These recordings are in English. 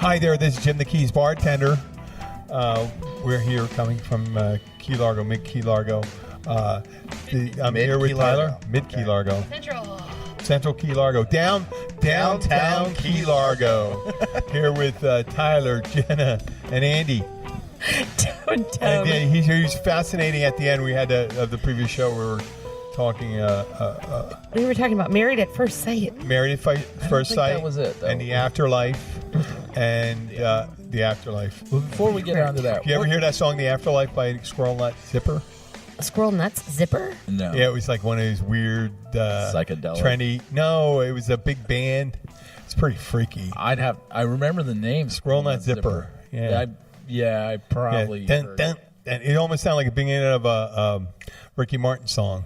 Hi there, this is Jim the Keys bartender. We're here coming from Key Largo, mid-Key Largo. I'm here with Tyler, mid-Key Largo. Central Key Largo. Downtown Key Largo. Here with Tyler, Jenna, and Andy. Downtown. And he's fascinating at the end. We had the previous show we were talking. We were talking about Married at First Sight. Married at First Sight. That was it, though. And the afterlife. And the afterlife. Well, before we get on to that, You ever hear that song, The Afterlife, by Squirrel Nut Zipper? Squirrel Nuts Zipper? No. Yeah, it was like one of those weird, Psychedelic. trendy. No, it was a big band. It's pretty freaky. I remember the name. Squirrel Nut Zipper. Yeah. I probably. Dun, heard dun, and it almost sounded like a beginning of a Ricky Martin song.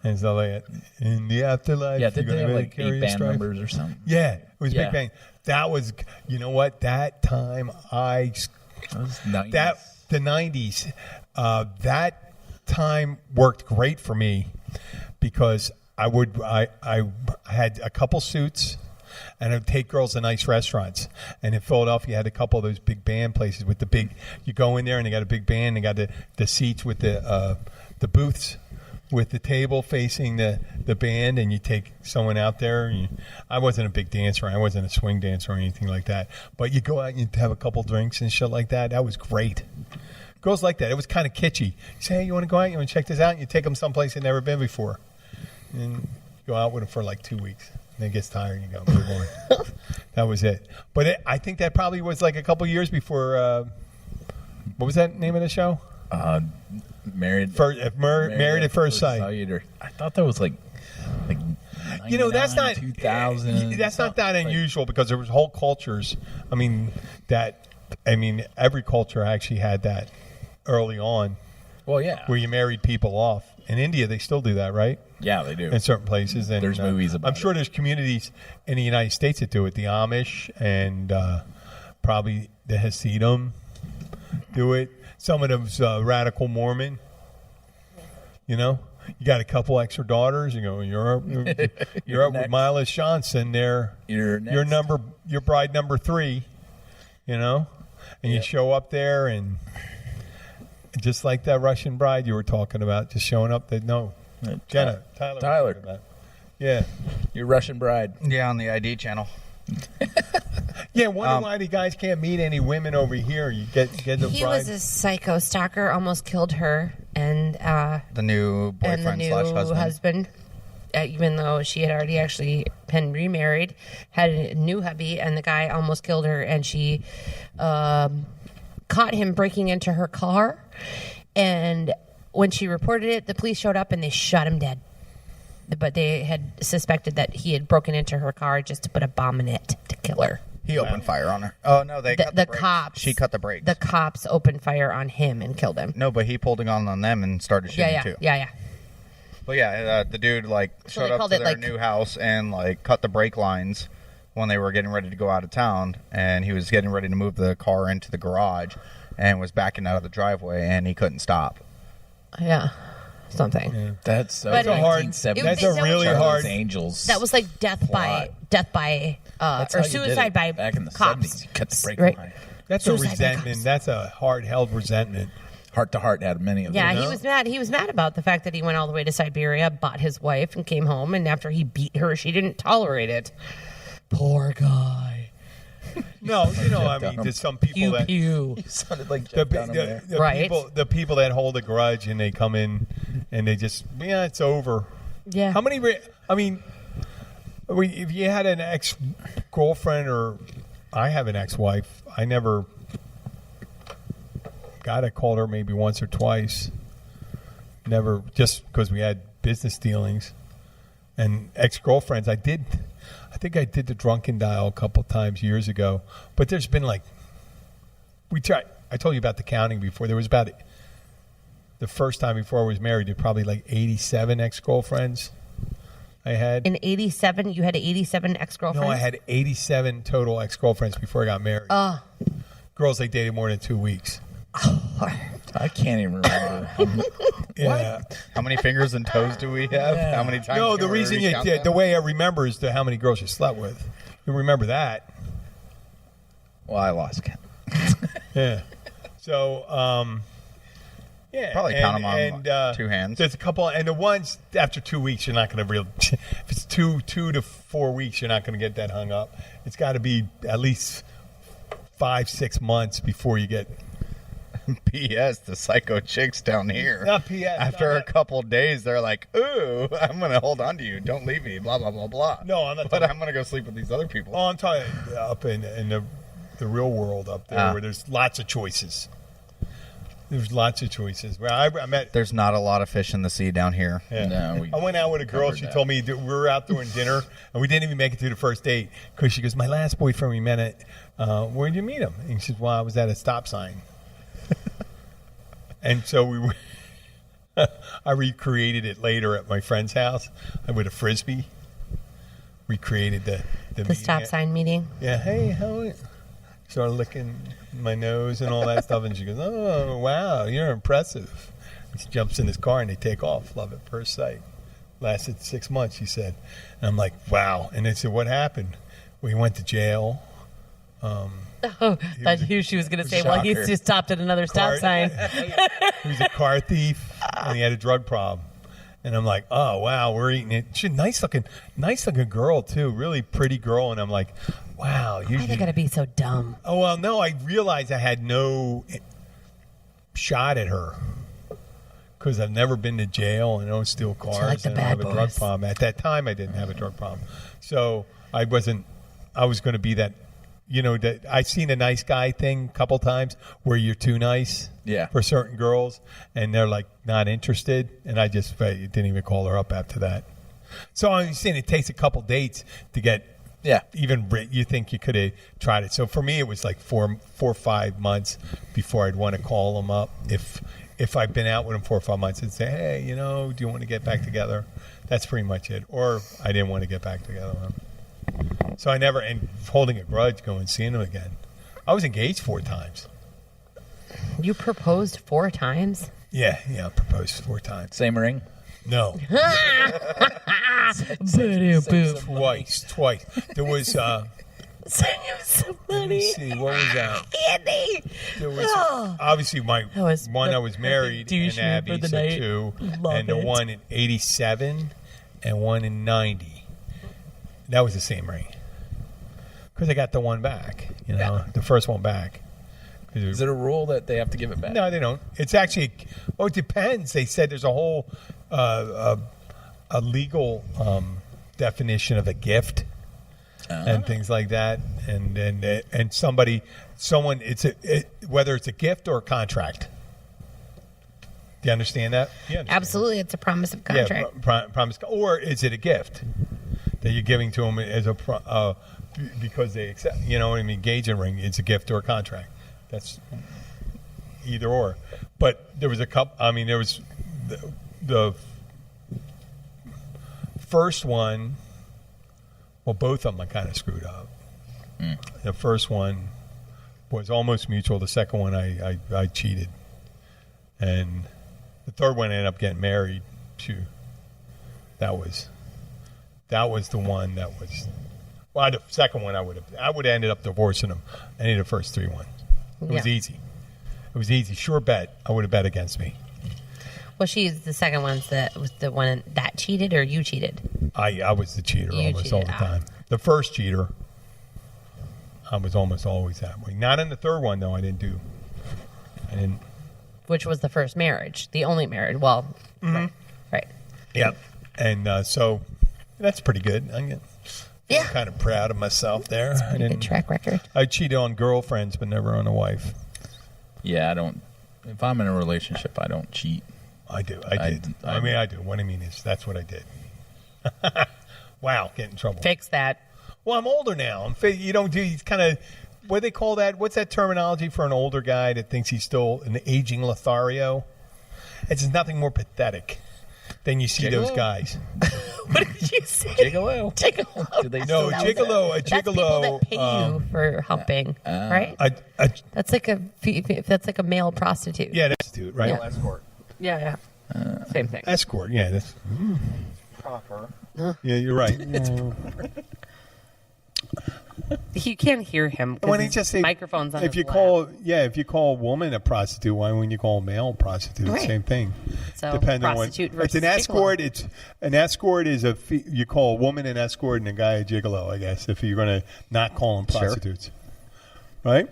And so like, in the afterlife. Yeah, did they have like 8 band strife? members or something? Yeah, it was Yeah. Big Bang. That was, you know what? That time That was 90s. the 90s. That time worked great for me because I had a couple suits and I'd take girls to nice restaurants. And in Philadelphia, you had a couple of those big band places with the big. You go in there and they got a big band. They got the seats with the booths with the table facing the band, and you take someone out there. I wasn't a big dancer. I wasn't a swing dancer or anything like that. But you go out and you have a couple drinks and shit like that. That was great. Girls like that. It was kind of kitschy. You say, hey, you want to go out? You want to check this out? And you take them someplace they've never been before. And you go out with them for like 2 weeks. And then it gets tired and you go, move on. That was it. But I think that probably was like a couple years before, what was that name of the show? Married at First Sight. I thought that was like You know, that's not 2000. That's not that unusual because there was whole cultures. Every culture actually had that early on. Well, yeah. Where you married people off. In India, they still do that, right? Yeah, they do. In certain places, and There's movies about I'm sure it. there's communities in the United States that do it. The Amish and probably the Hasidim do it. Some of them's radical Mormon. You know, you got a couple extra daughters. You go, you're up with Miles Johnson. You're bride number 3. You know, and you show up there and just like that Russian bride you were talking about, just showing up. Jenna, Tyler. Yeah, your Russian bride. Yeah, on the ID channel. Yeah, wonder why the guys can't meet any women over here. You get the He bride. was a psycho stalker, almost killed her, and The new and the boyfriend new / husband. even though she had already actually been remarried, had a new hubby, and the guy almost killed her, and she caught him breaking into her car, and when she reported it, the police showed up and they shot him dead. But they had suspected that he had broken into her car just to put a bomb in it to kill her. He opened fire on her. Oh, no, they cut the brakes. Cops. She cut the brakes. The cops opened fire on him and killed him. No, but he pulled a gun on them and started shooting too. Yeah. But yeah, the dude showed they up called to it, their new house and cut the brake lines when they were getting ready to go out of town, and he was getting ready to move the car into the garage and was backing out of the driveway, and he couldn't stop. Yeah. Something. Yeah. That's But a it- hard. That's a really hard. Angels. That was like death by That's or how you did suicide it by back in the cops. 70s. You cut the brake Right. line. That's a Suicide by resentment. cops. That's a hard-held resentment. Heart to Heart had many of Yeah, them. he was mad. He was mad about the fact that he went all the way to Siberia, bought his wife, and came home. And after he beat her, she didn't tolerate it. Poor guy. No, there's some people that You sounded like Jeff Dunham there. Right. the people that hold a grudge and they come in and they just it's over. Yeah. How many? If you had an ex-girlfriend, or I have an ex-wife, I never. God, I called her maybe once or twice. Never, just because we had business dealings. And ex-girlfriends, I think I did the drunken dial a couple times years ago. But there's been I told you about the counting before. There was about the first time before I was married, there were probably 87 ex-girlfriends I had. In 87, you had 87 ex-girlfriends? No, I had 87 total ex-girlfriends before I got married. Girls I dated more than 2 weeks. I can't even remember. Yeah. How many fingers and toes do we have? Yeah. How many times? No, can the we reason recount the them? way I remember is how many girls you slept with. You remember that. Well, I lost count. Yeah. So, yeah. Probably count them on 2 hands. There's a couple, and the ones after 2 weeks, you're not going to really. If it's 2 to 4 weeks, you're not going to get that hung up. It's got to be at least 5-6 months before you get. P.S. The psycho chicks down here. Not P.S. After a couple days, they're like, "Ooh, I'm gonna hold on to you. Don't leave me." Blah blah blah blah. No, I'm not. But I'm gonna go sleep with these other people. Oh, I'm talking up in the real world up there where there's lots of choices. There's lots of choices. Well, I met. There's not a lot of fish in the sea down here. Yeah. No, I went out with a girl. She told me that we were out doing dinner, and we didn't even make it through the first date because she goes, "My last boyfriend, we met at. Where did you meet him?" And she says, "Well, I was at a stop sign." And so we were. I recreated it later at my friend's house with a frisbee. Recreated the stop sign meeting. Yeah. Hey, how? Started licking my nose and all that stuff, and she goes, "Oh, wow, you're impressive." And she jumps in his car and they take off. Love at first sight. Lasted 6 months, she said. And I'm like, wow. And they said, "What happened?" We went to jail. I knew she was going to say, well, he's just stopped at another stop sign. He was a car thief, and he had a drug problem. And I'm like, oh, wow, we're eating it. She's a nice looking girl, too. Really pretty girl. And I'm like, wow. Why are they going to be so dumb? Oh, well, no, I realized I had no shot at her. Because I've never been to jail and I don't steal cars. like the and I don't have bad a drug boys. problem. At that time, I didn't have a drug problem. So I was going to be that, that I've seen a nice guy thing a couple times where you're too nice for certain girls and they're like not interested. And I just didn't even call her up after that. So I'm saying it takes a couple dates to get even you think you could have tried it. So for me, it was like 4 or 5 months before I'd want to call them up. If I've been out with them 4 or 5 months and say, hey, do you want to get back together? That's pretty much it. Or I didn't want to get back together with them. So I never, and holding a grudge, going seeing him again. I was engaged 4 times. You proposed 4 times? Yeah, I proposed 4 times. Same ring? No. Twice. There was, Send you some let me see, what was that? Andy! There was, obviously, I was married, and Abby, so 2. And the one in 87 and one in 90. That was the same ring. Because I got the one back, the first one back. Is it a rule that they have to give it back? No, they don't. It's actually, it depends. They said there's a whole a legal definition of a gift and things like that. And someone, whether it's a gift or a contract. Do you understand that? Absolutely. It's a promise of contract. Yeah, promise. Or is it a gift that you're giving to them as because they accept, engagement ring, it's a gift or a contract. That's either or. But there was a couple, there was the first one, well, both of them I kind of screwed up. The first one was almost mutual. The second one I cheated. And the third one I ended up getting married to. That was the one that was. Well, the second one I would have ended up divorcing him. Any of the first 3 ones. It was easy. It was easy. Sure bet. I would have bet against me. Well, she's the second one that was the one that cheated, or you cheated? I was the cheater You almost all the cheated. time. The first cheater, I was almost always that way. Not in the third one though. I didn't. Which was the first marriage, the only marriage. Well, right. Yep. And so that's pretty good. I'm kind of proud of myself there. I Good track record. I cheated on girlfriends, but never on a wife. Yeah, I don't. If I'm in a relationship, I don't cheat. I do. I did. I do. What I mean is, that's what I did. Wow, get in trouble. Fix that. Well, I'm older now. You don't do. He's kind of. What do they call that? What's that terminology for an older guy that thinks he's still an aging Lothario? It's nothing more pathetic than you see those guys. What did you say? Gigolo. Gigolo. Do they No, still- gigolo. A That's people gigolo. that pay you for humping, right? That's like a male prostitute. Yeah, that's dude, right? Yeah. Escort. Yeah. Same thing. Escort. Yeah, that's. Proper. Yeah, you're right. You can't hear him. When he just say microphones on if his you lap. call if you call a woman a prostitute, why wouldn't you call a male a prostitute? Right. Same thing. So, Depending on prostitute it's an versus escort. gigolo. It's an escort is you call a woman an escort and a guy a gigolo. I guess if you're going to not call them prostitutes, right?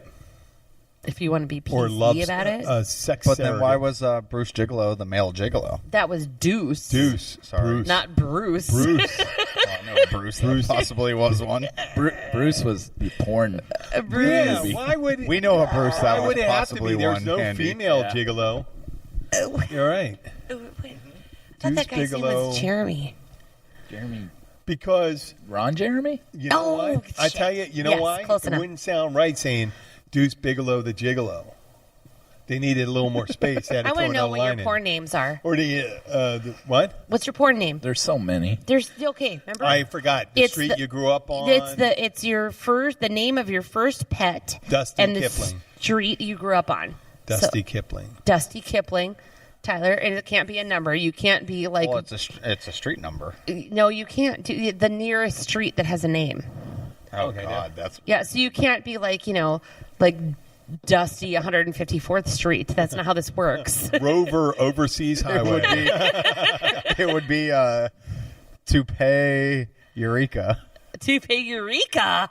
If you want to be PC Or loves about it, sex. But then why surrogate. was Bruce Gigolo the male gigolo? that was Deuce. Deuce? Sorry. Bruce. Not Bruce. Bruce. Well, I know Bruce. Bruce possibly was one. Bruce was the porn. Bruce. Yeah, movie. why would We know a Bruce that why was would it have to possibly be? There's one. no Andy. female Yeah. gigolo. You're right. I thought that guy's name Bigelow. was Jeremy. Jeremy. Because Ron Jeremy? you know Oh, what? I shit. tell you, you know Yes, why? close it enough. wouldn't sound right saying Deuce Bigelow the Gigolo. They needed a little more space. They had to I throw want to know another what your line in. porn names are. Or the what? What's your porn name? There's so many. There's okay. Remember? I forgot. The It's street the- you grew up on. It's your first the name of your first pet. Dusty and Kipling. the street you grew up on. Dusty So, Kipling. Dusty Kipling. Tyler, and it can't be a number. You can't be like Well, it's a street number. no, you can't do the nearest street that has a name. Oh Okay, God, that's Yeah, so you can't be like, like Dusty 154th Street. That's not how this works. Rover Overseas Highway. it would be Toupee Eureka. Toupee Eureka.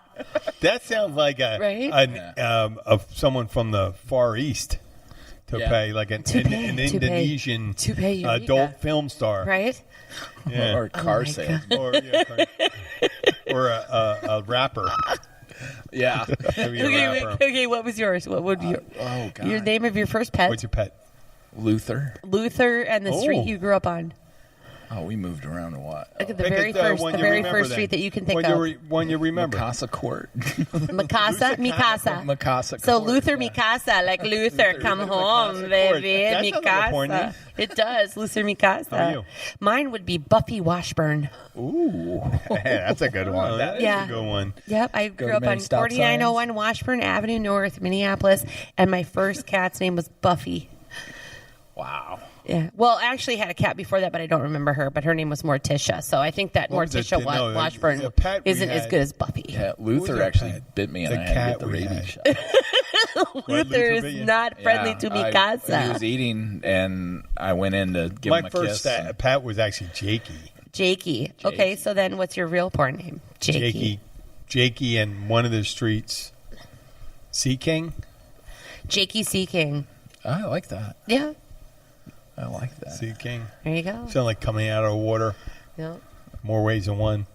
That sounds like Right? of someone from the Far East. Toupee, like an Toupee, Indonesian Toupee Eureka. adult film star. Right? Yeah. Or car my sales. Or a rapper. Yeah. Maybe a Okay, rapper. okay, what was yours? What would your Oh, God. your name of your first pet? What's your pet? Luther. Luther and the Oh. street you grew up on. Oh, we moved around a lot. Look at the Pick very it, first, one the you very remember first then. street that you can think One of. one you remember. Casa Court. Mikasa, Mikasa. Mikasa So Court, Luther yeah. Mikasa, like Luther, come home, Court. baby, That sounds like a porn name. Mikasa. It does, Luther Mikasa. How are you? Mine would be Buffy Washburn. Ooh, that's a good Oh, one. that is Yeah. a good one. Yep, I grew to up many on stop 4901 Washburn Avenue North, Minneapolis, and my first cat's name was Buffy. Wow. Yeah. Well, I actually had a cat before that, but I don't remember her. But her name was Morticia, so I think that What was it? Morticia No, Washburn the pet we isn't as had- good as Buffy. Yeah, was Luther our actually pet? bit me and The I had to cat get the we rabies had. shot. Luther Luther is bit you? not friendly Yeah, to He Mikasa. was eating, and I went in to give him My a first kiss. pet was actually Jakey. Jakey. Okay, so then what's your real porn name? Jakey. Jakey and one of the streets. Sea King? Jakey Sea King. I like that. Yeah, I like that. Sea King. there you go. Sound like coming out of the water. Yeah. More ways than one.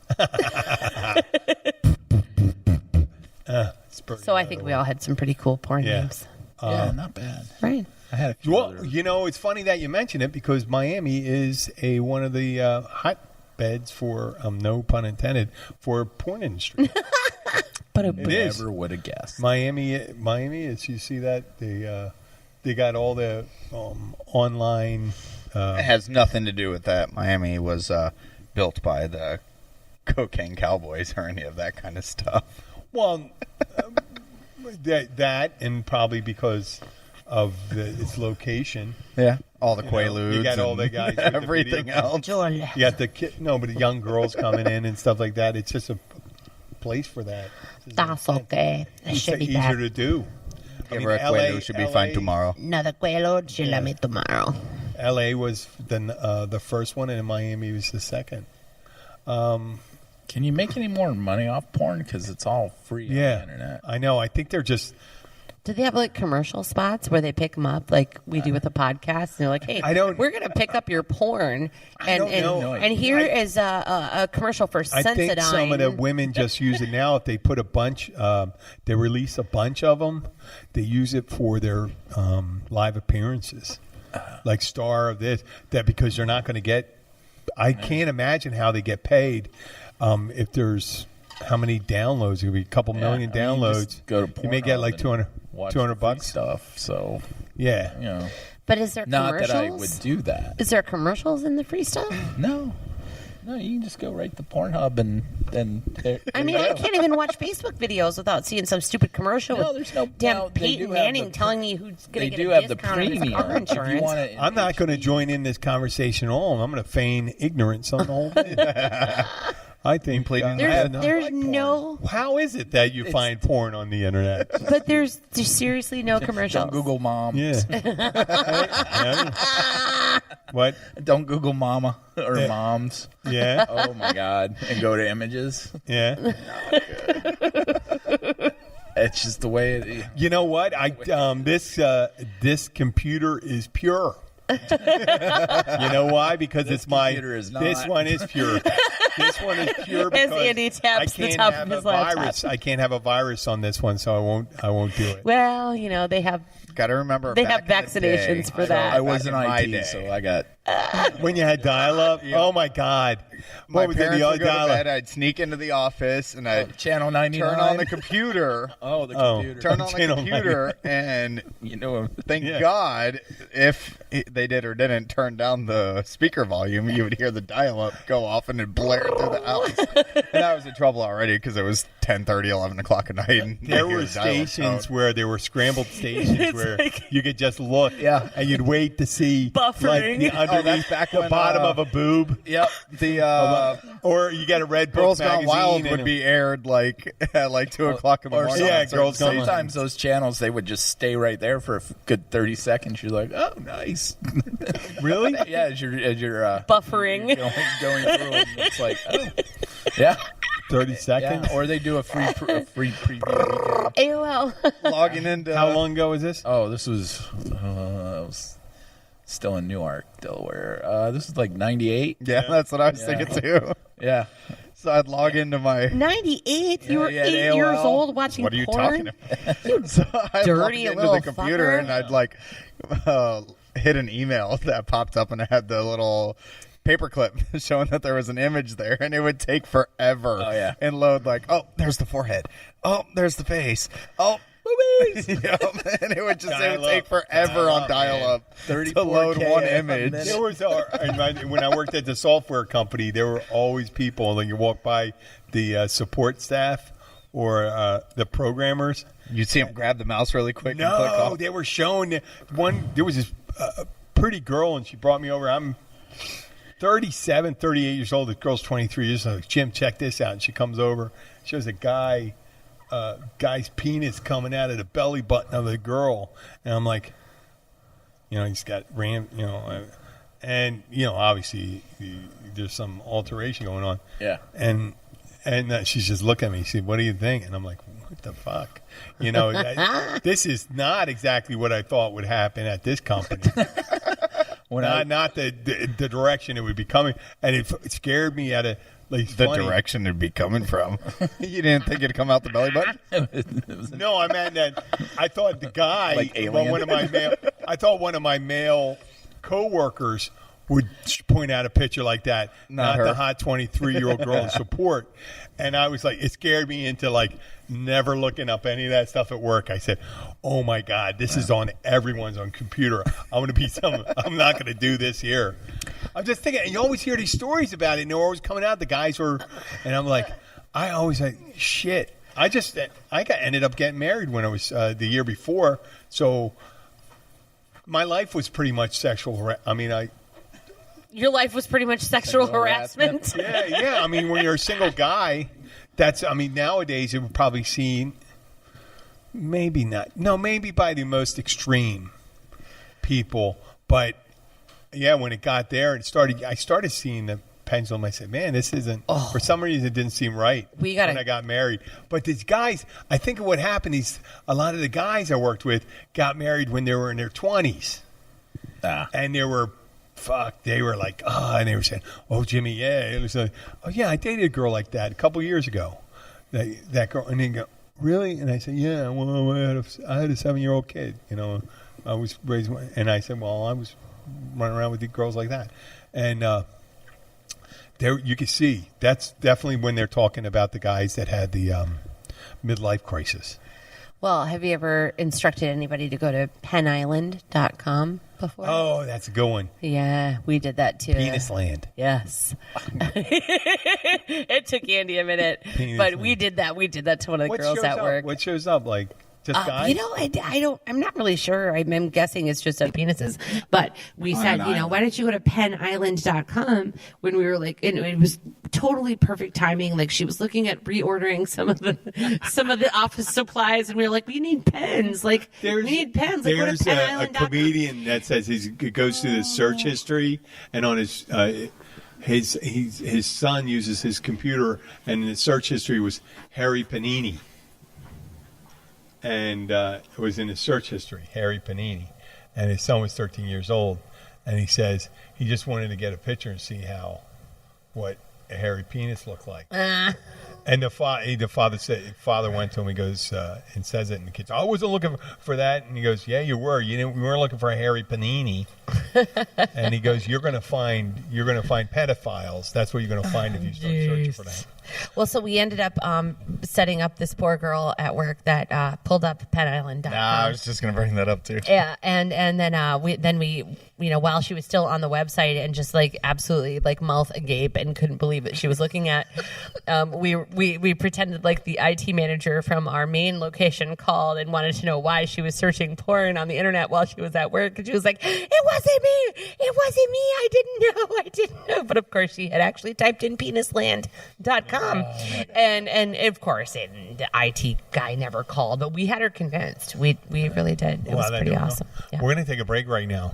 So I think we all had some pretty cool porn Yeah. names. Yeah, not bad. Right. I had a few Well, other- you know, it's funny that you mention it because Miami is one of the hotbeds for, no pun intended, for porn industry. But It is. Never would have guessed. Miami is. You see that they got all the online. It has nothing to do with that. Miami was built by the cocaine cowboys or any of that kind of stuff. Well, that and probably because of its location. Yeah, all the You know, Quaaludes. you got all and the guys with the everything video. else. Joel. You got but the young girls coming in and stuff like that. It's just a place for that. That's okay. It It's should be easier back. to do. Give her a Quaalude, she'll be fine tomorrow. Another Quaalude, she'll let me tomorrow. L.A. was the first one, and Miami was the second. Can you make any more money off porn? Because it's all free on the Yeah, internet. I know. I think they're just. Do they have like commercial spots where they pick them up like we do with the podcast? And they're like, "Hey, we're going to pick up your porn." And don't know. and here is a commercial for I Sensodyne. think some of the women just use it now. If they put a bunch, they release a bunch of them. They use it for their live appearances, like star of this. That because they're not going to get. I can't imagine how they get paid if there's how many downloads. It could be a couple million I mean, downloads. just go to you may get Pornhub like and 200 watch $200 the free bucks. stuff. So Yeah. you know, But is there not commercials? that I would do that. Is there commercials in the free stuff? No, you can just go right to Pornhub and then. I mean, I can't even watch Facebook videos without seeing some stupid commercial. No, with there's no. damn now, they Peyton do have Manning the telling me who's going They to get do a have the discount on his premium. car If you insurance. want it, in I'm not going to HD. join in this conversation at all. I'm going to feign ignorance on the whole thing. I think pleading the There's, fifth. there's no, How is it that you find porn on the internet? but there's seriously no commercials. Don't Google mom. Yeah. Yeah. What? Don't Google mama or moms. Yeah. Oh my God! And go to images. Yeah. It's just the way it. You know what? This computer is pure. You know why? Because This it's my. computer is not. This one is pure. This one is pure because Andy taps I the can't top have of a his laptop. virus. I can't have a virus on this one, so I won't do it. Well, they have Got to remember, They back have in the day, vaccinations for that. I was back in my IT, day, so I got. When you had dial-up, oh my God! my What was it, parents the would go to dial-up? bed. I'd sneak into the office and I'd Channel 99. turn on the computer. Oh, the Oh. computer. Turn on the Channel computer, and thank Yeah. God, if they did or didn't turn down the speaker volume, you would hear the dial-up go off and it blare through the house. And I was in trouble already because it was 10:30, 11 o'clock at night. And There I hear were the dial-up stations tone. where there were scrambled stations where you could just look, Yeah. and you'd wait to see Buffering. like the underneath back the when, bottom of a boob, Yep. The or you get a Red Book Girls Gone magazine Wild and would be aired like at like 2 o'clock in the Or morning. yeah, on certain Girls Gone stations. Sometimes those channels they would just stay right there for a good 30 seconds. You're like, oh, nice. really. Yeah, as you're buffering. going through them, it's like, oh, yeah, 30 seconds. yeah. Or they do a free preview weekend. AOL. Logging into How long ago was this? Oh, this was still in Newark, Delaware. This is like 98. Yeah, that's what I was thinking too. Yeah. So I'd log into my. 98. You Yeah, were yeah, 8 AOL. years old watching What are you porn. talking about? So I'd dirty log into little the computer fucker. and I'd like hit an email that popped up and it had the little paperclip showing that there was an image there, and it would take forever. Oh, yeah. And load like, oh, there's the forehead. Oh, there's the face. Oh. Yep. And it would take forever on dial-up to 34K load one a image. minute. There was when I worked at the software company, there were always people, like you walk by the support staff or the programmers. You'd see him grab the mouse really quick and click No, off. they were showing one. There was this pretty girl, and she brought me over. I'm 37, 38 years old. The girl's 23 years old. Jim, check this out. And she comes over, shows a guy's penis coming out of the belly button of the girl, and I'm like, he's got and obviously there's some alteration going on. Yeah. And she's just looking at me. She said, "What do you think?" And I'm like, "What the fuck?" This is not exactly what I thought would happen at this company. Not the direction it would be coming, and it scared me at a like The funny. direction it'd be coming from. You didn't think it'd come out the belly button? No, I meant that. I thought the guy, Like Alien. I thought one of my male coworkers would point out a picture like that, not her. the hot 23-year-old girl in support. And I was like, it scared me into like never looking up any of that stuff at work. I said, "Oh my God, this is on everyone's on computer. I'm not going to do this here." I'm just thinking, and you always hear these stories about it, and they're always coming out. The guys were, and I'm like, I always like, shit. Ended up getting married when I was the year before, so my life was pretty much sexual. Your life was pretty much sexual harassment. Yeah. I mean, when you're a single guy, nowadays it would probably seen, maybe not. No, maybe by the most extreme people. But yeah, when it got there, I started seeing the pendulum. I said, man, this isn't, for some reason it didn't seem right when I got married. But these guys, I think what happened is a lot of the guys I worked with got married when they were in their 20s. And they were like, and they were saying, "Oh, Jimmy, yeah." It was like, "Oh, yeah, I dated a girl like that a couple years ago." That girl, and they go, "Really?" And I said, "Yeah, well, I had a 7-year-old kid. I was raised." And I said, "Well, I was running around with the girls like that." And there, you can see that's definitely when they're talking about the guys that had the midlife crisis. Well, have you ever instructed anybody to go to penisland.com before? Oh, that's a good one. Yeah, we did that too. Penis Land. Yes. It took Andy a minute, Penis but land. we did that. We did that to one of the girls shows at up? work. What shows up? Like Just guys? You know, I don't. I'm not really sure. I'm guessing it's just penises. But we said, why don't you go to PennIsland.com when we were like, and it was totally perfect timing. Like she was looking at reordering some of the office supplies, and we were like, we need pens. Like we need pens. Like, There's go to a PennIsland.com. comedian that says he goes through the search history, and on his son uses his computer, and the search history was Harry Panini. And it was in his search history, Harry Panini. And his son was 13 years old. And he says he just wanted to get a picture and see what a hairy penis looked like. And the father went to him. He goes and says it in the kitchen. I wasn't looking for that. And he goes, yeah, you were. You weren't looking for a hairy panini. And he goes, you're going to find pedophiles. That's what you're going to find if you start searching for that. Well, so we ended up setting up this poor girl at work that pulled up PennIsland.com. I was just going to bring that up too. Yeah, and then we while she was still on the website and just like absolutely like mouth agape and couldn't believe that she was looking at, we pretended like the IT manager from our main location called and wanted to know why she was searching porn on the internet while she was at work, and she was like, "It wasn't me, I didn't know." But of course, she had actually typed in penisland.com. And of course, the IT guy never called, but we had her convinced. We really did. It was pretty awesome. Yeah. We're going to take a break right now.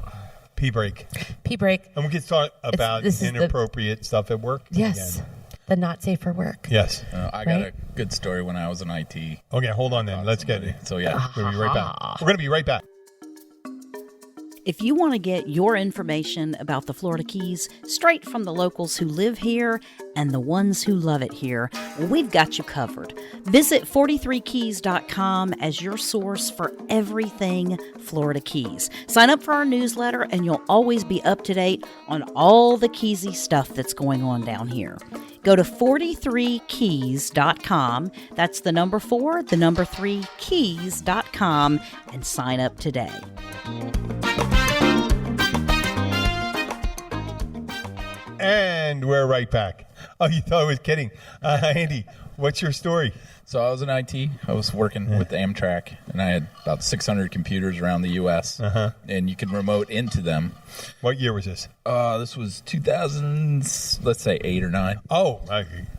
Pee break. And we can talk about this is inappropriate stuff at work. Yes. Again. The not safe for work. Yes. I got a good story when I was in IT. Okay, hold on then. Let's get it. So, yeah. We'll be right back. We're going to be right back. If you want to get your information about the Florida Keys straight from the locals who live here and the ones who love it here, we've got you covered. Visit 43keys.com as your source for everything Florida Keys. Sign up for our newsletter and you'll always be up to date on all the Keysy stuff that's going on down here. Go to 43keys.com. That's the number 4, the number 3, keys.com, and sign up today. And we're right back. Oh, you thought I was kidding. Andy, what's your story? So I was in IT. I was working with Amtrak, and I had about 600 computers around the U.S., and you could remote into them. What year was this? This was 2000, let's say 8 or 9. Oh,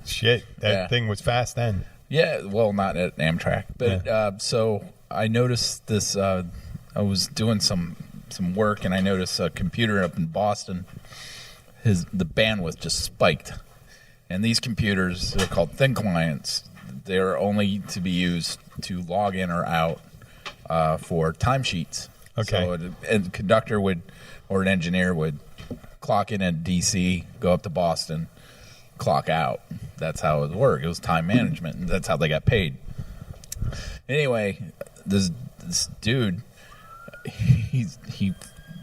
shit. That thing was fast then. Yeah, well, not at Amtrak. But so I noticed this. I was doing some work, and I noticed a computer up in Boston. The bandwidth just spiked. And these computers, they're called thin clients. They're only to be used to log in or out for timesheets. Okay. So a conductor or an engineer would clock in at DC, go up to Boston, clock out. That's how it would work. It was time management, and that's how they got paid. Anyway, this dude, he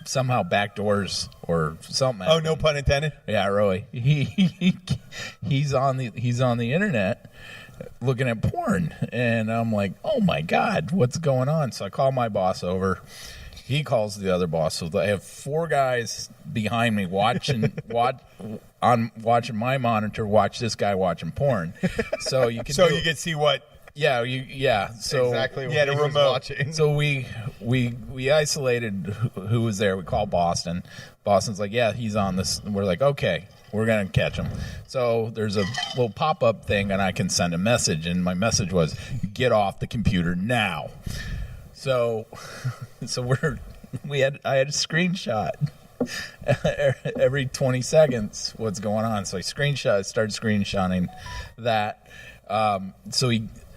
somehow backdoors or something. Oh, no pun intended. Yeah, really. He's on the internet looking at porn, and I'm like, oh my God, what's going on? So I call my boss over. He calls the other boss. So I have 4 guys behind me watching my monitor, watch this guy watching porn. So you can you can see what. Yeah. So exactly what he had a he was remote. watching. So we isolated who was there. We called Boston. Boston's like, yeah, he's on this. And we're like, okay, we're going to catch him. So there's a little pop-up thing, and I can send a message. And my message was, get off the computer now. So I had a screenshot every 20 seconds what's going on. So I started screenshotting that. So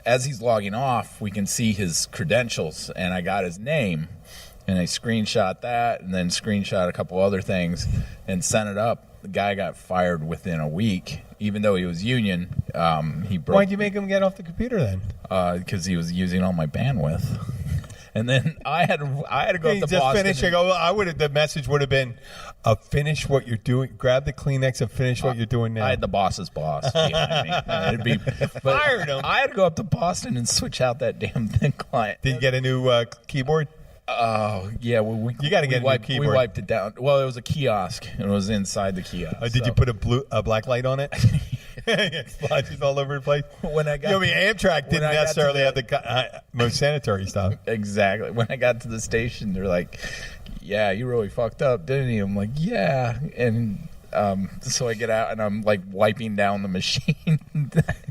as he's logging off, we can see his credentials, and I got his name, and I screenshot that, and then screenshot a couple other things, and sent it up. The guy got fired within a week, even though he was union. He broke. Why'd you make him get off the computer then? Because he was using all my bandwidth. And then I had to go up to Boston. Finish. The message would have been, finish what you're doing. Grab the Kleenex and finish what you're doing now. I had the boss's boss behind me. Fired him. I had to go up to Boston and switch out that damn thin client. Did you get a new keyboard? Oh, yeah. Well, you got to get a new keyboard. We wiped it down. Well, it was a kiosk, and it was inside the kiosk. Did you put a black light on it? Splotches all over the place. When I got, Amtrak didn't when I got to necessarily the- have the most sanitary stuff. Exactly. When I got to the station, they're like, "Yeah, you really fucked up, didn't you?" I'm like, "Yeah," and so I get out and I'm like wiping down the machine.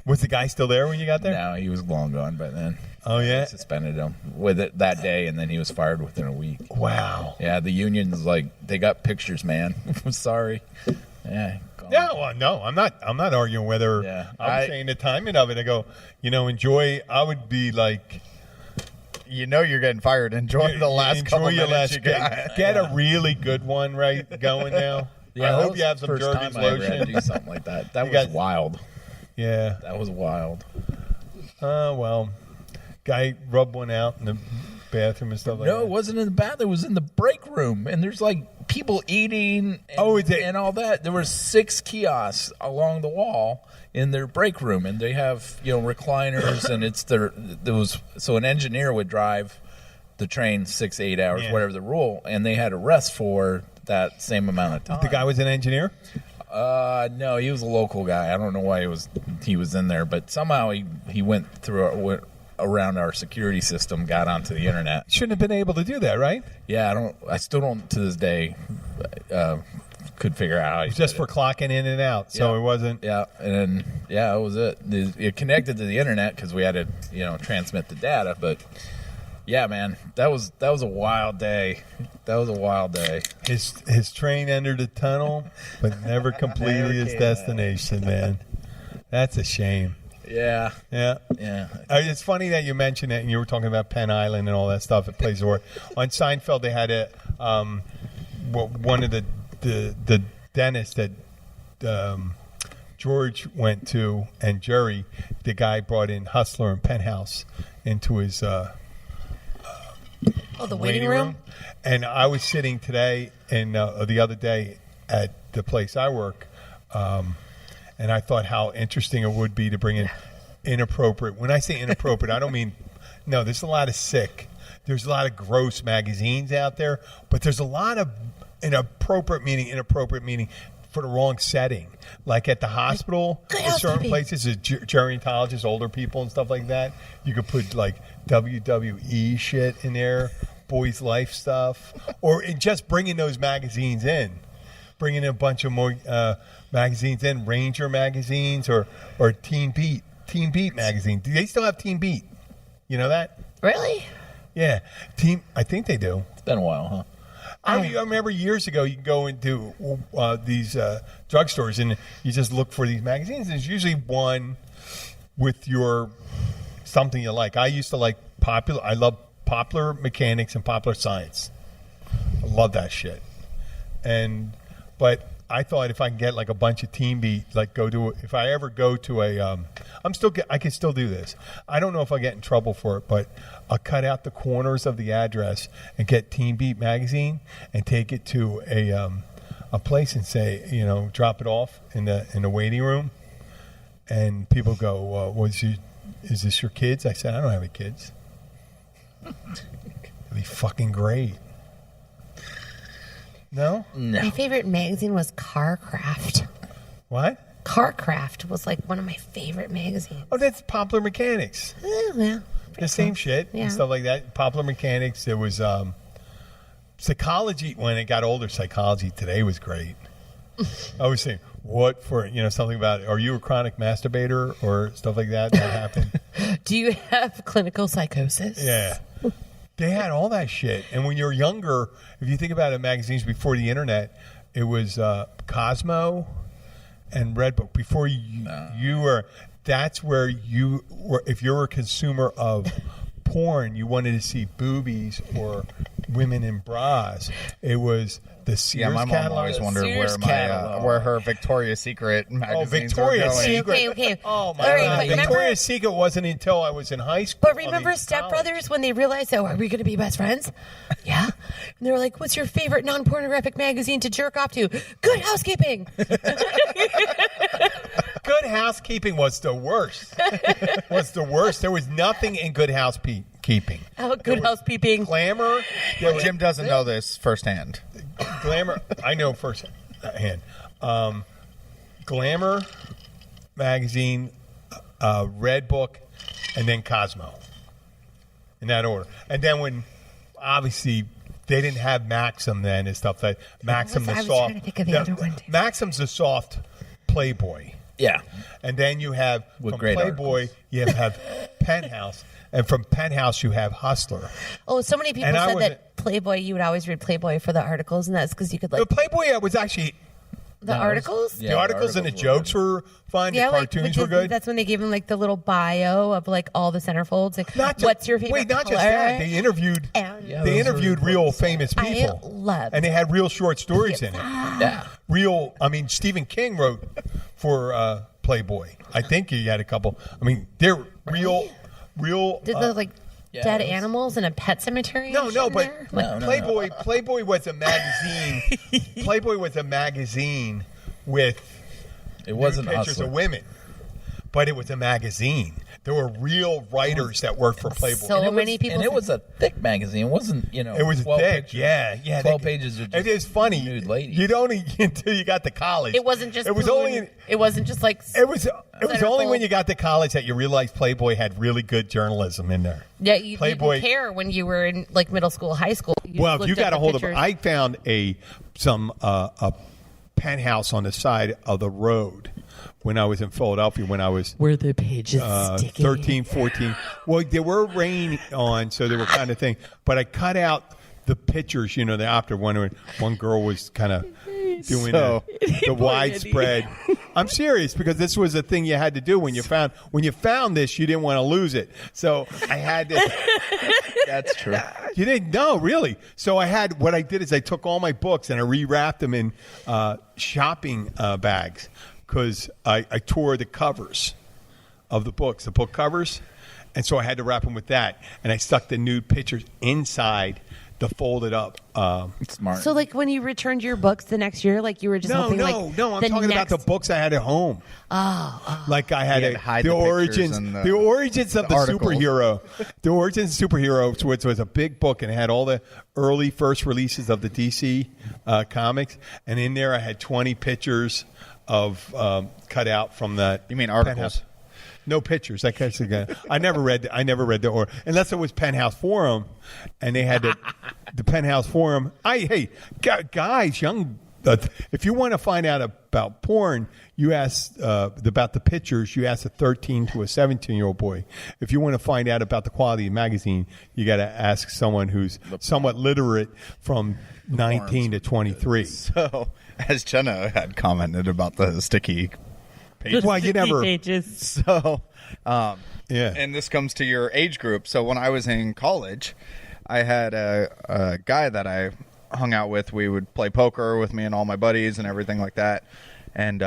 Was the guy still there when you got there? No, he was long gone by then. Oh, yeah? I suspended him with it that day, and then he was fired within a week. Wow. Yeah, the union's like, they got pictures, man. I'm sorry. Yeah. gone. Yeah, well, no, I'm not arguing whether. Yeah. I'm saying the timing of it. I go, enjoy. I would be like, You're getting fired. Enjoy the last enjoy couple your minutes last you got. Get a really good one going now. Yeah, I that hope was you have the some first Jergens time I ever had to lotion. do something like that. That You was got- wild. Yeah. That was wild. Well, guy rubbed one out in the bathroom and stuff like that. No, it wasn't in the bathroom. It was in the break room, and there's like people eating. And, and all that. There were 6 kiosks along the wall in their break room, and they have recliners, and so an engineer would drive the train 6-8 hours, Yeah. whatever the rule, and they had to rest for that same amount of time. The guy was an engineer? No, he was a local guy. I don't know why he was in there, but somehow he went through around our security system, got onto the internet. Shouldn't have been able to do that, right? Yeah, I still don't to this day could figure out how he Just did for it. clocking in and out, so Yeah. it wasn't. Yeah, and then that was it. It connected to the internet because we had to transmit the data, but. Yeah, man, that was a wild day. That was a wild day. His train entered the tunnel, but never completed its destination, man. That's a shame. Yeah, Yeah. yeah. It's funny that you mentioned it, and you were talking about Penn Island and all that stuff. It plays a role. On Seinfeld, they had one of the dentists that George went to, and Jerry, the guy brought in Hustler and Penthouse into his the waiting room. And I was sitting today and the other day at the place I work, and I thought how interesting it would be to bring in inappropriate. When I say inappropriate, I don't mean no. There's a lot of sick. There's a lot of gross magazines out there, but there's a lot of inappropriate meaning for the wrong setting. Like at the hospital, Good in certain housekeeping. places, gerontologists, older people and stuff like that, you could put like WWE shit in there, boys' life stuff, or just bringing those magazines in. Bringing in a bunch of more magazines in, Ranger magazines or Teen Beat magazine. Do they still have Teen Beat? You know that? Really? Yeah, I think they do. It's been a while, huh? I remember years ago, you go into these drugstores and you just look for these magazines. There's usually one with your something you like. I used to like I love Popular Mechanics and Popular Science. I love that shit. But I thought if I can get like a bunch of Teen Beat, like if I ever go to I can still do this. I don't know if I get in trouble for it, but I'll cut out the corners of the address and get Teen Beat magazine and take it to a place and say, drop it off in the waiting room, and people go, is this your kids? I said, I don't have any kids. It'd be fucking great. No? My favorite magazine was Carcraft. What? Carcraft was like one of my favorite magazines. Oh, that's Popular Mechanics. Yeah. The same shit Yeah. and stuff like that. Popular Mechanics. There was Psychology. When it got older, Psychology Today was great. I was saying, what for, something about, are you a chronic masturbator or stuff like that happened? Do you have clinical psychosis? Yeah. They had all that shit. And when you're younger, if you think about it, magazines before the internet, it was Cosmo and Redbook. Before you were, that's where you were, if you're a consumer of porn, you wanted to see boobies or women in bras. It was the Sears Yeah, my mom catalog. always wondered Sears catalog. where her Victoria's Secret magazines Victoria's were going. Secret. Okay. Oh my All right, God! but remember- Victoria's Secret wasn't until I was in high school. But remember Step college. Brothers when they realized, are we going to be best friends? Yeah. And they were like, what's your favorite non-pornographic magazine to jerk off to? Good Housekeeping. Good Housekeeping was the worst. There was nothing in Good Housekeeping. Oh, Good Housekeeping. Glamour. But Jim doesn't know this firsthand. Glamour. I know firsthand. Glamour magazine, Red Book, and then Cosmo. In that order. And then when, obviously, they didn't have Maxim then and stuff like Maxim the I was soft. trying to think of the other one, too. Maxim's the soft Playboy. Yeah. And then you have With from great Playboy, articles. you have Penthouse. And from Penthouse, you have Hustler. Oh, so many people And I said wasn't- that Playboy, you would always read Playboy for the articles, and that's because you could like The Playboy was actually, the articles. Yeah, the articles and the jokes were fun. The cartoons were good. That's when they gave him like the little bio of like all the centerfolds. Like, Not ju- what's your favorite Wait, not color? just that. They interviewed. And Yeah, They those interviewed were real famous I people. loved And they had real short stories in it. Yeah. Stephen King wrote for Playboy. I think he had a couple. I mean, they're real. Did the like yeah, dead it was- animals in a pet cemetery? No, and no, shit in but there? Like, No. Playboy was a magazine. Playboy was a magazine with It wasn't pictures Hustler. of women, but it was a magazine. There were real writers that worked for Playboy. So And it was- many people And it was a thick magazine. It wasn't, It was 12 thick, pictures. yeah. 12 pages of just It is funny. nude ladies. You'd only until you got to college. it wasn't just. It was poon. only. It wasn't just like. It was only when centerfold. you got to college that you realized Playboy had really good journalism in there. Yeah, you Playboy- didn't care when you were in like middle school, high school. You Well, if looked you at got a the hold of pictures. I found a penthouse on the side of the road when I was in Philadelphia when I was where the pages 13, 14. Well, there were rain on, so they were kind of thing. But I cut out the pictures, the after one girl was kind of doing the widespread. I'm serious because this was a thing you had to do when you found this, you didn't want to lose it. So I had to. That's true. You didn't know, really. So what I did is I took all my books and I rewrapped them in shopping bags because I tore the covers of the books, the book covers. And so I had to wrap them with that. And I stuck the nude pictures inside the folded up. Smart. So, like, when you returned your books the next year, like you were just hoping, like, I'm the talking about next- the books I had at home. Like I had You had to hide the the pictures origins, and the origins of the articles. superhero, the origins of superheroes, which was a big book and it had all the early first releases of the DC comics, and in there I had 20 pictures of cut out from that. You mean articles? Penthouse. No pictures. I never read the or unless it was Penthouse Forum, and they had the Penthouse Forum. Guys, young. If you want to find out about porn, you ask about the pictures. You ask a 13 to a 17-year-old boy. If you want to find out about the quality of magazine, you got to ask someone who's somewhat literate from 19 to 23. So, as Jenna had commented about the sticky pages. Well, you never. So, Yeah. and this comes to your age group. So when I was in college, I had a guy that I hung out with. We would play poker with me and all my buddies and everything like that. And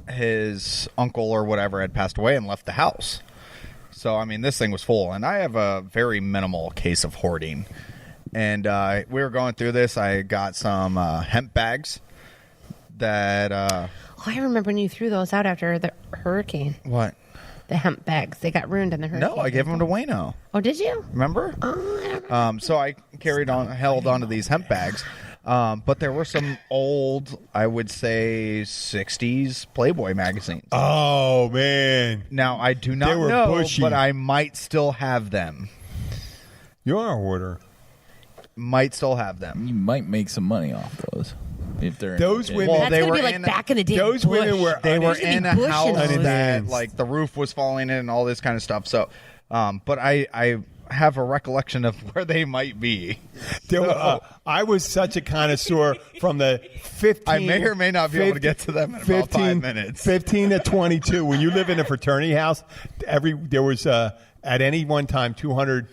his uncle or whatever had passed away and left the house. So, I mean, this thing was full. And I have a very minimal case of hoarding. And we were going through this. I got some hemp bags that... Oh, I remember when you threw those out after the hurricane. what? The hemp bags. They got ruined in the hurricane. No, I gave them to Wayno. Oh, did you? Remember? Oh, I don't So I held on to these hemp bags. But there were some old, I would say, 60s Playboy magazines. Oh man, Now, I do They not were know, bushy. but I might still have them. you're a hoarder. Might still have them. You might make some money off those if they're in Those good women- Well, That's they gonna were be like in- back in the day. Those women were They were There's gonna in be a bush in house those. that, Unannounced. like, the roof was falling in and all this kind of stuff. So, but I have a recollection of where they might be. There were, I was such a connoisseur from the 15. I may or may not be able to get to them in about 5 minutes. 15 to 22. When you live in a fraternity house, there was at any one time 200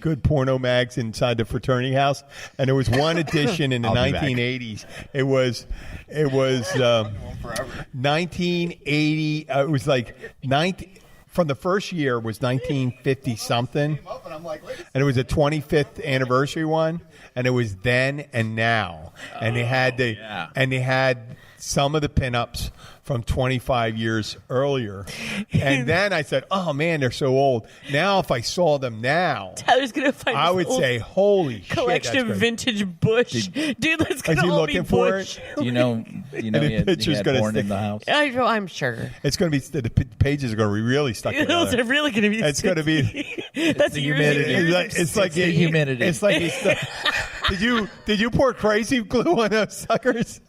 good porno mags inside the fraternity house, and there was one edition in the I'll be back. 1980s. It was 1980. It was like 19. From the first year was 1950 something, and it was a 25th anniversary one, and it was then and now, and they had yeah. and they had some of the pinups from 25 years earlier. And then I said, oh, man, they're so old. Now, if I saw them now, Tyler's gonna find I this would old say, holy collection shit, of that's great. vintage Bush. Dude, let's Is go he all looking be for Bush. Do you know the he had picture's gonna porn in stick. the house? I'm sure. It's going to be, the pages are going to be really stuck Those together. are really going to be. It's going to be. That's the years humidity. and years of It's like the humidity. It's like did you pour crazy glue on those suckers?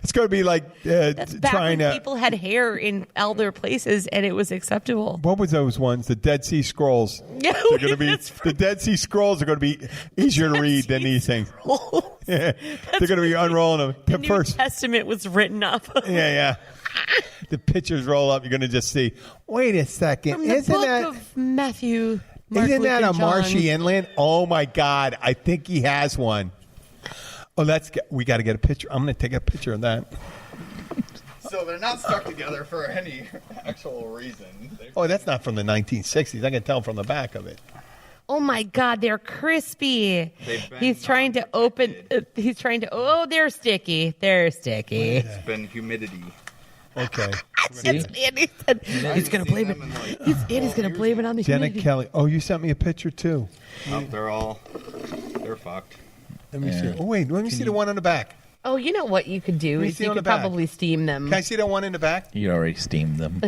It's going to be like That's back trying when to. people had hair in all their places and it was acceptable. What was those ones? The Dead Sea Scrolls. Yeah, They're going to be that's the Dead Sea Scrolls are going to be easier to read than these things. Yeah. They're going to be unrolling them. The The New first, Testament was written off of. yeah. The pictures roll up. You're going to just see. Wait a second, From the isn't book that? of Matthew, Mark, Isn't Luke, that a and John. marshy inland? Oh my God! I think he has one. Oh, we got to get a picture. I'm going to take a picture of that. So they're not stuck together for any actual reason. Oh, that's not from the 1960s. I can tell from the back of it. Oh my God, they're crispy. They've been He's trying to open. He's trying to. Oh, they're sticky. They're sticky. It's been humidity. Okay. That's Andy said. He's gonna blame it. Andy's gonna blame it on the Jenna humidity. Kelly. Oh, you sent me a picture too. They're fucked. Let me see. Oh, wait. Let me see the one on the back. Oh, you know what you could do me is see you on the could back. probably steam them. Can I see that one in the back? You already steamed them.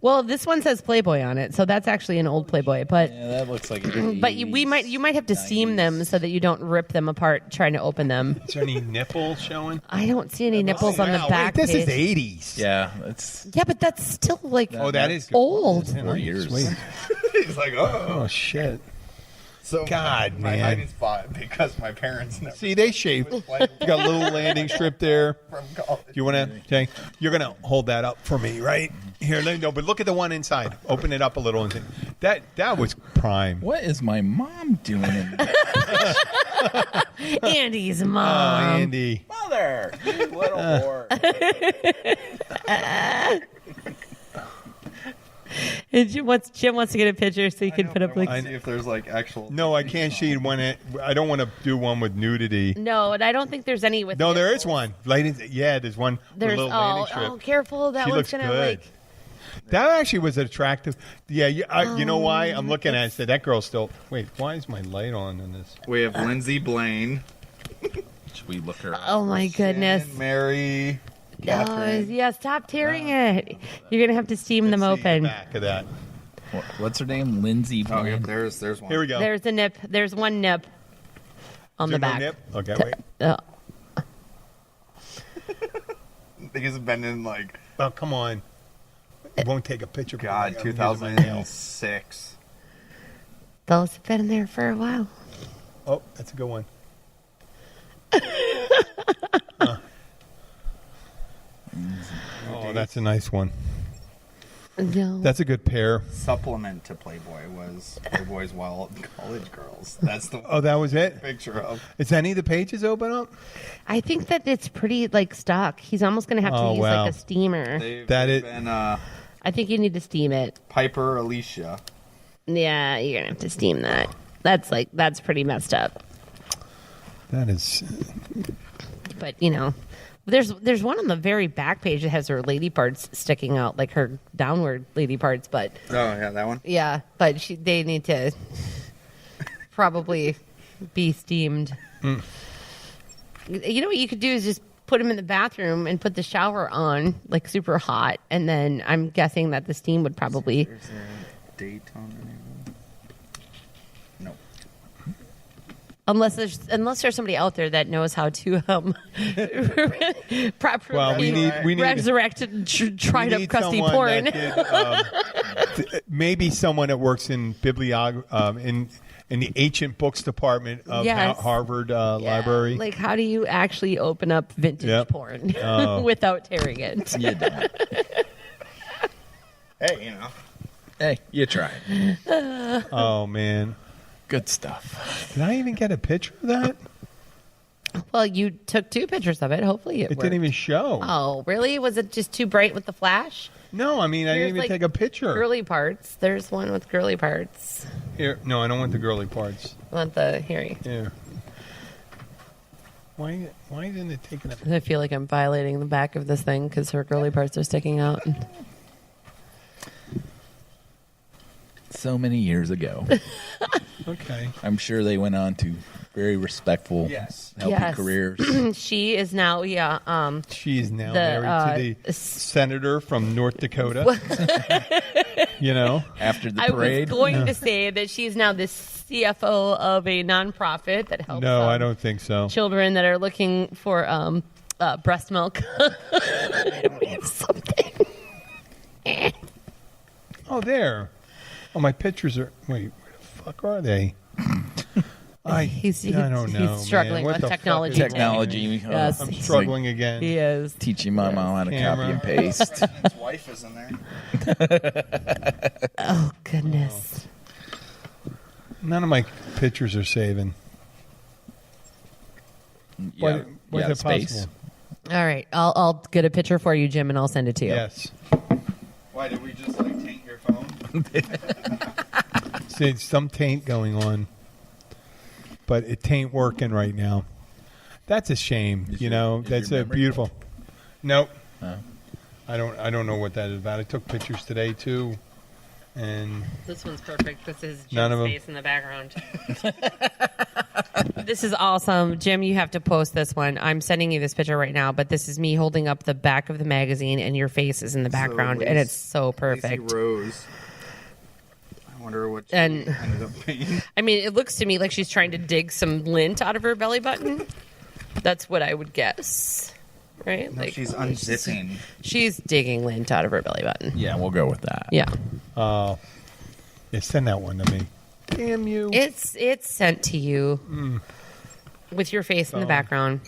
Well, this one says Playboy on it, so that's actually an old Playboy. But Yeah, that looks like. you might have to steam them so that you don't rip them apart trying to open them. Is there any nipple showing? I don't see any nipples on the Wow, back. wait, this page. is 80s. Yeah, it's Yeah, but that's still like Oh, that is old. 4 years. Sweet. He's like, Oh shit. So God, my man. hiding spot because my parents never See, they shaved. You got a little landing strip there. from college. Do you want to, Jay? You're going to hold that up for me, right? Here, no, but look at the one inside. Open it up a little. And that was prime. What is my mom doing in there? Andy's Oh, mom. Andy. Mother, you little whore. And Jim wants to get a picture so he can put up like. See if there's like actual. No, I can't see when I don't want to do one with nudity. No, and I don't think there's any with. No, there nipples. is one. Ladies, yeah, there's one with There's a little landing strip. oh, careful! That She one's looks gonna good. like. That actually was attractive. Yeah, you know why? I'm looking at it and said, that girl's still... Wait, why is my light on in this? We have Lindsay Blaine, Should we look her up? Oh my goodness! Shannon, Mary, Oh, Catherine. yeah, stop tearing it. You're gonna have to steam them Let's see the open. back of that. What's her name? Lindsay. Oh, yeah, Blaine? there's one. Here we go. There's a nip. There's one nip on Is the there no back. nip? Okay, wait. He's been in like Oh, come on. It won't take a picture. God, I'm using my nail. 2006. Those have been there for a while. Oh, that's a good one. Oh, that's a nice one. No. That's a good pair. Supplement to Playboy was Playboy's Wild College Girls. That's the Oh, that was it? picture of. Is any of the pages open up? I think that it's pretty like stuck. He's almost gonna have to Oh, use wow. like a steamer. They've That is- been I think you need to steam it. Piper Alicia. Yeah, you're gonna have to steam that. That's pretty messed up. That is... But you know, there's one on the very back page that has her lady parts sticking out, like her downward lady parts. But Oh yeah, that one. yeah, but they need to probably be steamed. You know what you could do is just put them in the bathroom and put the shower on, like super hot, and then I'm guessing that the steam would probably. There's a date on it. No. Unless there's somebody out there that knows how to properly Well, we need- resurrect dried We up need crusty someone porn. that did, maybe someone that works in in the ancient books department of Yes. Harvard Yeah, Library. Like, how do you actually open up vintage Yep. porn Oh. without tearing it? You don't. Hey, you know. Hey, you tried. Oh man, Good stuff. did I even get a picture of that? Well, you took 2 pictures of it. Hopefully, it It worked. didn't even show. Oh, really? Was it just too bright with the flash? No, I mean I Here's, didn't even like, take a picture. Girly parts. There's one with girly parts. Here, no, I don't want the girly parts. I want the here. Here. Why isn't it taking up? I feel like I'm violating the back of this thing because her girly parts are sticking out. So many years ago. Okay. I'm sure they went on to very respectful, healthy Yes. careers. She is now, She's now The, married to the senator from North Dakota. You know? After the I was parade. going to say that she's now the CFO of a nonprofit that helps No, I don't think so. children that are looking for breast milk. Something. Oh, there. Oh, my pictures are. Wait, where the fuck are they? I don't know. He's struggling man. What with the fuck technology. is today. Technology. Yes. I'm It's struggling again. He is. Teaching my mom how to Camera. copy and paste. His wife is in there. Oh, goodness. None of my pictures are saving. Yeah, Why is it space. possible? All right. I'll get a picture for you, Jim, and I'll send it to you. Yes. Why did we just like taint your phone? See, some taint going on, but it ain't working right now. That's a shame. Is You your- know, is that's your a memory beautiful. Nope. Oh. I don't know what that is about. I took pictures today too, and This one's perfect. This is None Jim's of 'em. face in the background. This is awesome. Jim, you have to post this one. I'm sending you this picture right now, but this is me holding up the back of the magazine, and your face is in the background, and it's so perfect. Rose. I wonder what she And- ended up being. I mean, it looks to me like she's trying to dig some lint out of her belly button. That's what I would guess. Right? No, she's unzipping. She's digging lint out of her belly button. Yeah, we'll go with that. Yeah. yeah, send that one to me. Damn you! It's sent to you with your face in the background.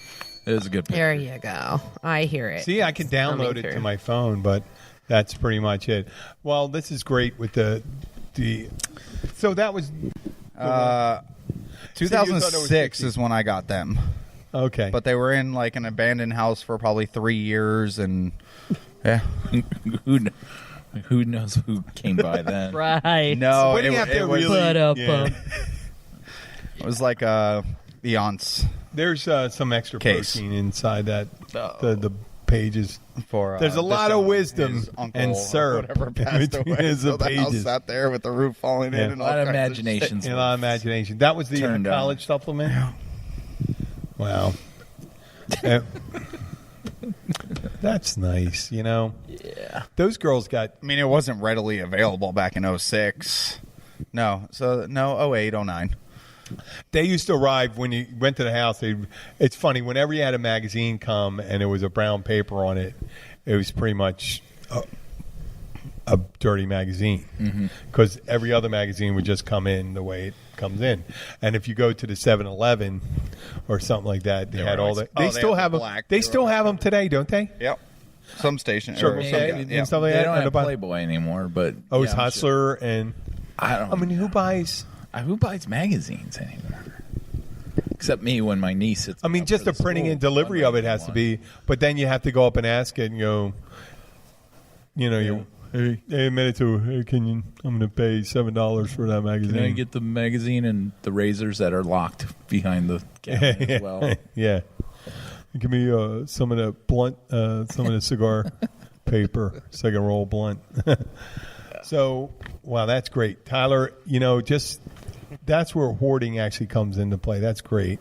It was a good picture. There you go. I hear it. See, I can download it through. to my phone, but that's pretty much it. Well, this is great with the. So that was 2006 is when I got them, okay. but they were in like an abandoned house for probably 3 years, and yeah, Who knows who came by then? Right. no, What do it, you have to it was, really- Yeah. it was like Beyonce There's some extra Case. protein inside that the pages. for. There's a this lot of gentleman, wisdom his uncle and or syrup whatever passed between away. his So the house pages. sat there with the roof falling Yeah. in and A all lot of kinds imaginations. And a lot of imagination. That was the Turned on. college supplement. Wow. That's nice, you know. Yeah. Those girls got. I mean, it wasn't readily available back in 06. No, 08, 09. They used to arrive when you went to the house. It's funny, whenever you had a magazine come and there was a brown paper on it, it was pretty much a dirty magazine. Because every other magazine would just come in the way it comes in. And if you go to the 7-Eleven or something like that, they They had were all always- that. Oh, They they still had have the them. black. They They still were have them today, don't they? Yep. Some station. Circle or K some- and yeah. stuff like They that. don't And have about- Playboy anymore, but Oh, it's yeah, I'm Hustler and. I don't. I mean, who buys? Who buys magazines anymore? Except me when my niece sits. I mean, up just for the printing school and delivery of it has to be. But then you have to go up and ask it and go. Hey, a minute to. Hey, I'm going to pay $7 for that magazine. Can I get the magazine and the razors that are locked behind the cabinet as well? Yeah. Give me some of the blunt, some of the cigar paper, cigar roll blunt. So, wow, that's great. Tyler, that's where hoarding actually comes into play. That's great.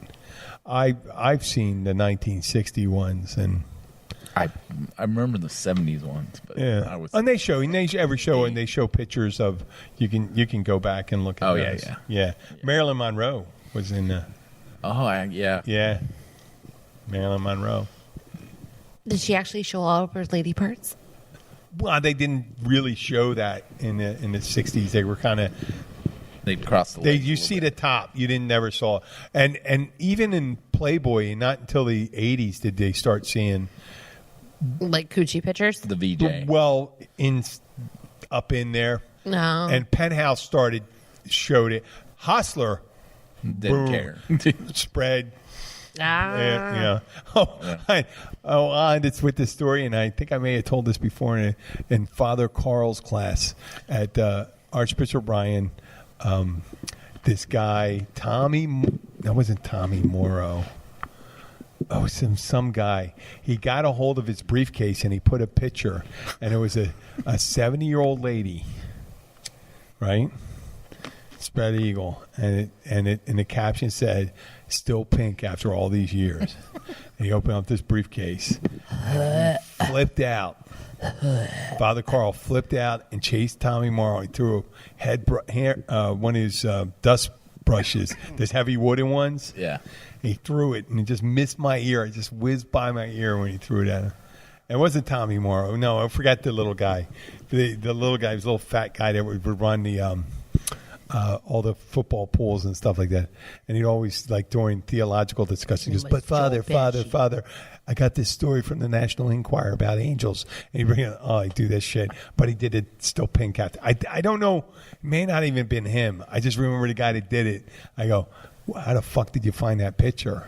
I've seen the 1960 ones, and I remember the 70s ones, but yeah, I was and they show every show, and they show pictures of you can go back and look at. Oh, yeah, those. yeah. Marilyn Monroe was in the yeah. Marilyn Monroe. Did she actually show all of her lady parts? Well, they didn't really show that in the 60s. They were kind of They crossed the. They legs a you little see bit. the top. You didn't never saw, and even in Playboy, not until the 80s did they start seeing. Like coochie pictures? the VJ. Well, up in there, No. and Penthouse showed it. Hustler Didn't boom. care. spread. Ah. And it's with this story, and I think I may have told this before in Father Carl's class at Archbishop Ryan. This guy, that wasn't Tommy Morrow. some guy. He got a hold of his briefcase and he put a picture, and it was a 70-year-old lady, right? Spread eagle, and the caption said, "Still pink after all these years." And he opened up this briefcase, flipped out. Father Carl flipped out and chased Tommy Morrow. He threw one of his dust brushes, those heavy wooden ones. Yeah. He threw it, and it just missed my ear. It just whizzed by my ear when he threw it at him. It wasn't Tommy Morrow. No, I forgot the little guy. The little guy was a little fat guy that would run the all the football pools and stuff like that. And he'd always, like, during theological discussion, he goes, "But Father, I got this story from the National Enquirer about angels." And he'd bring it, he'd do this shit. But he did it still pink after. I don't know. It may not even been him. I just remember the guy that did it. I go, "How the fuck did you find that picture?"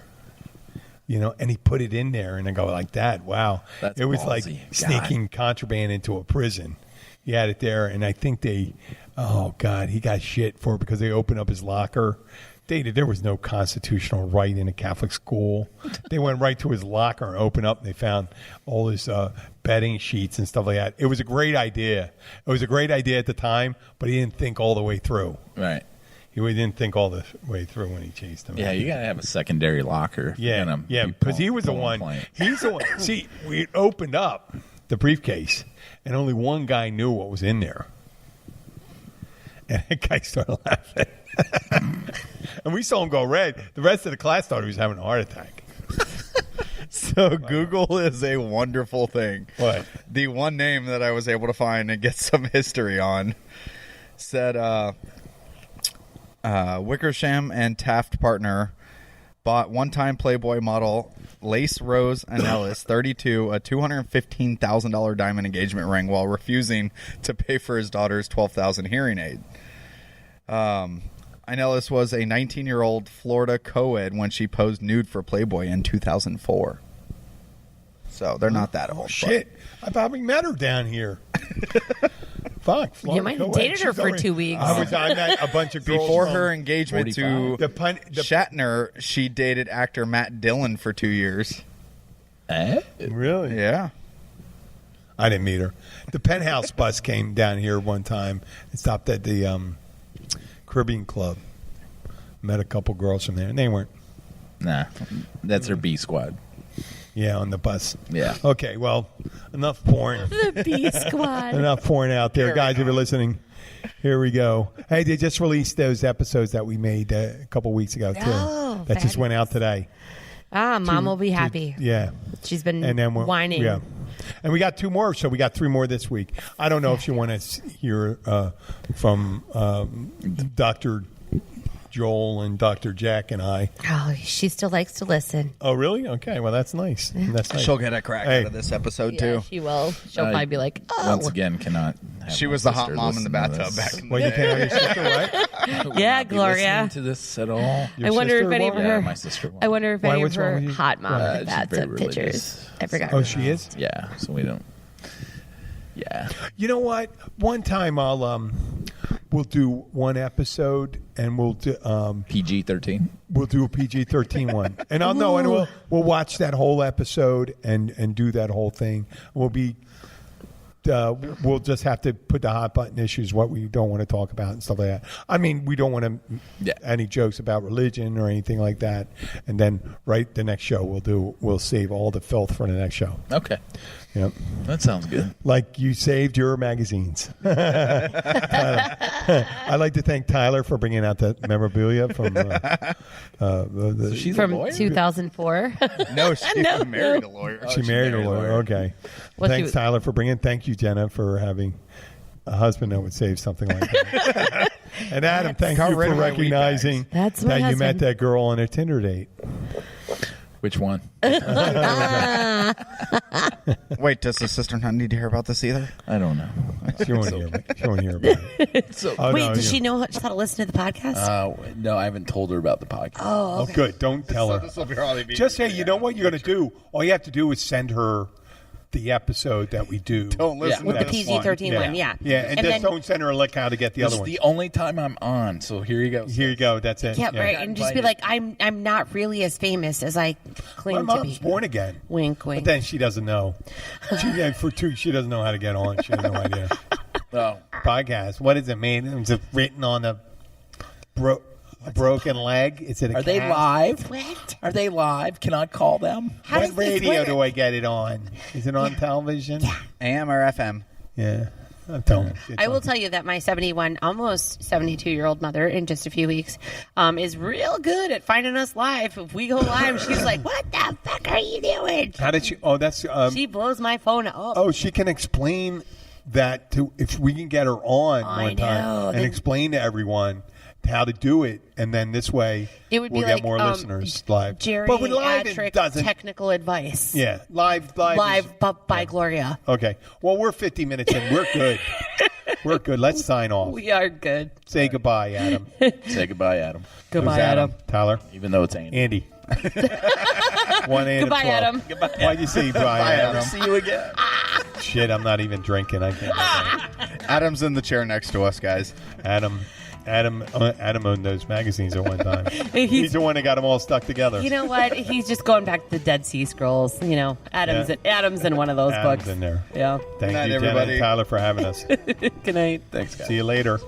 You know, and he put it in there, and I go, like that. Wow. That's it was ballsy. like sneaking contraband into a prison. He had it there, and I think he got shit for it because they opened up his locker. There was no constitutional right in a Catholic school. They went right to his locker and opened up, and they found all his bedding sheets and stuff like that. It was a great idea. It was a great idea at the time, but he didn't think all the way through. Right. He didn't think all the way through when he chased him. Yeah, you got to have a secondary locker. Yeah, because he was the one. He's the one. See, we opened up the briefcase, and only one guy knew what was in there. And that guy started laughing. And we saw him go red. The rest of the class thought he was having a heart attack. So Google is a wonderful thing. What? The one name that I was able to find and get some history on said Wickersham and Taft partner bought one-time Playboy model Lace Rose Anellis, 32, a $215,000 diamond engagement ring while refusing to pay for his daughter's $12,000 hearing aid. Anellis was a 19-year-old Florida co-ed when she posed nude for Playboy in 2004. So they're not that old. Shit. I probably met her down here. Fuck. Florida You might have co-ed. dated her She's for already- 2 weeks. I met a bunch of girls. Before from her engagement to 45. Shatner, she dated actor Matt Dillon for 2 years. Really? Yeah. I didn't meet her. The Penthouse bus came down here one time and stopped at the Caribbean Club. Met a couple girls from there, and they weren't. Nah, that's her B squad. Yeah, on the bus. Yeah. Okay, well, enough porn. The B Squad. Enough porn out there. Guys, if you're listening, here we go. Hey, they just released those episodes that we made a couple weeks ago, too. Oh, that just went out today. Mom will be happy. Yeah. She's been And then whining. Yeah. And we got 2 more, so we got 3 more this week. I don't know if you want to hear from Dr. Joel and Dr. Jack and I. Oh, she still likes to listen. Oh, really? Okay, well, that's nice. That's nice. She'll get a crack out of this episode, Yeah, too. she will. She'll probably be like, oh. Once again, cannot. Have She my was the hot sister mom in the listen to bathtub this. back in Well, the you can't day. have your sister, right? Will Yeah, not be Gloria. listening to this at all. Your I wonder sister, if any of what? her. Yeah, my sister won't. I wonder if Why, any of what's wrong her with you? hot mom She's in the bathtub very pictures. religious. I forgot. Oh, her she name. is? Yeah, so we don't. Yeah. You know what? One time we'll do one episode and we'll do PG-13. we'll do a PG-13 one, and we'll watch that whole episode and do that whole thing. We'll just have to put the hot button issues, what we don't want to talk about and stuff like that. I mean, we don't want to any jokes about religion or anything like that. And then the next show we'll save all the filth for the next show. Okay. Yep. That sounds good. Like you saved your magazines. I'd like to thank Tyler for bringing out the memorabilia from So she's a From lawyer? 2004. No, she married a lawyer. she married a lawyer. Okay. Well, Thanks, she- Tyler, for bringing. Thank you, Jenna, for having a husband that would save something like that. And Adam, thank you rid for of my recognizing That's my that you met husband. that girl on a Tinder date. Which one? Wait, does the sister not need to hear about this either? I don't know. She won't hear about it. So, Oh, Wait, no, does you- she know how to listen to the podcast? No, I haven't told her about the podcast. Oh, good. Don't tell her. This will probably be Just say, you know what you're going to do? All you have to do is send her the episode that we do. Don't listen With to the this PG-13 one, yeah. Yeah, and just then, don't send her a lick how to get the This other is one. the only time I'm on, so here you go. Here you go. That's it. yeah, right. Got And just be invited. like, I'm not really as famous as I My claim to mom's be. born again. Wink, wink. But then she doesn't know. She doesn't know how to get on. She has no idea. Oh, Podcast. What is it, man? Is it written on a broken leg? Is it a are they cast? live? What? Are they live? Can I call them? How What does this radio work? do I get it on? Is it on television? AM or FM? Yeah. Don't. I will tell you that my 71, almost 72-year-old mother in just a few weeks is real good at finding us live. If we go live, she's like, what the fuck are you doing? How did she? Oh, that's. She blows my phone up. Oh, she can explain that to. If we can get her on I one time know. and Then- explain to everyone how to do it, and then this way It would be we'll like get more listeners live. Jerry but with live, it Atrick doesn't. technical advice. Yeah, live. Live is- by Gloria. Okay. Well, we're 50 minutes in. We're good. We're good. Let's sign off. We are good. Say goodbye, Adam. Say goodbye, Adam. Goodbye, Who's Adam. Tyler. Even though it's Andy. Andy. 1 8 Goodbye, Adam. Why'd you say bye, Adam? See you again. Shit, I'm not even drinking. I can't. Adam's in the chair next to us, guys. Adam owned those magazines at one time. He's the one that got them all stuck together. You know what? He's just going back to the Dead Sea Scrolls. You know, Adam's in one of those Adam's books. in there. Yeah. Thank Good night, you, Jenna everybody. and Tyler, for having us. Good night. Thanks, guys. See you later.